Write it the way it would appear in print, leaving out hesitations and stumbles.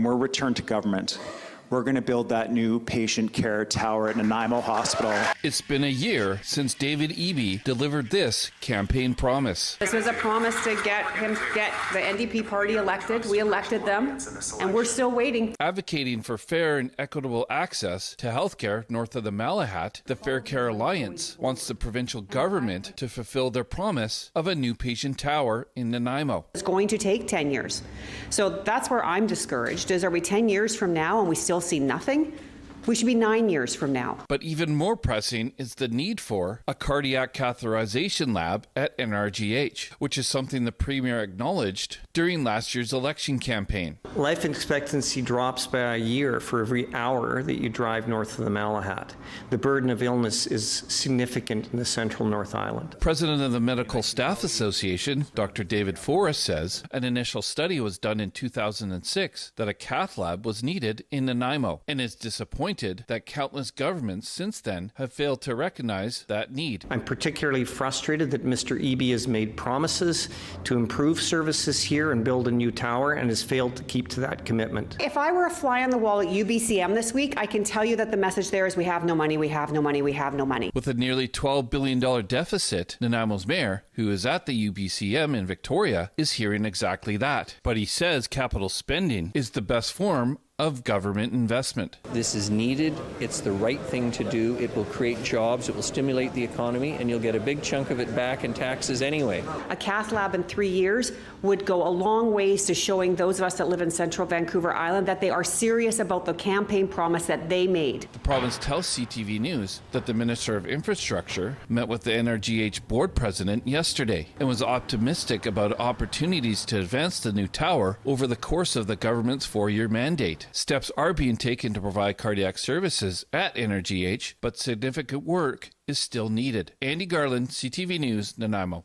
and we're returned to government, we're going to build that new patient care tower at Nanaimo Hospital. It's been a year since David Eby delivered this campaign promise. This was a promise to get the NDP party elected. We elected them, and we're still waiting. Advocating for fair and equitable access to healthcare north of the Malahat, the Fair Care Alliance wants the provincial government to fulfill their promise of a new patient tower in Nanaimo. It's going to take 10 years. So that's where I'm discouraged. Are we 10 years from now and we still see nothing? We should be 9 years from now. But even more pressing is the need for a cardiac catheterization lab at NRGH, which is something the Premier acknowledged during last year's election campaign. Life expectancy drops by a year for every hour that you drive north of the Malahat. The burden of illness is significant in the central North Island. President of the Medical Staff Association, Dr. David Forrest, says an initial study was done in 2006 that a cath lab was needed in Nanaimo, and is disappointed that countless governments since then have failed to recognize that need. I'm particularly frustrated that Mr. Eby has made promises to improve services here and build a new tower and has failed to keep to that commitment. If I were a fly on the wall at UBCM this week, I can tell you that the message there is we have no money, we have no money, we have no money. With a nearly $12 billion deficit, Nanaimo's mayor, who is at the UBCM in Victoria, is hearing exactly that. But he says capital spending is the best form of government investment. This is needed. It's the right thing to do. It will create jobs. It will stimulate the economy, and you'll get a big chunk of it back in taxes anyway. A cath lab in 3 years would go a long ways to showing those of us that live in central Vancouver Island that they are serious about the campaign promise that they made. The province tells CTV News that the Minister of Infrastructure met with the NRGH board president yesterday and was optimistic about opportunities to advance the new tower over the course of the government's 4-year mandate. Steps are being taken to provide cardiac services at NRGH, but significant work is still needed. Andy Garland, CTV News, Nanaimo.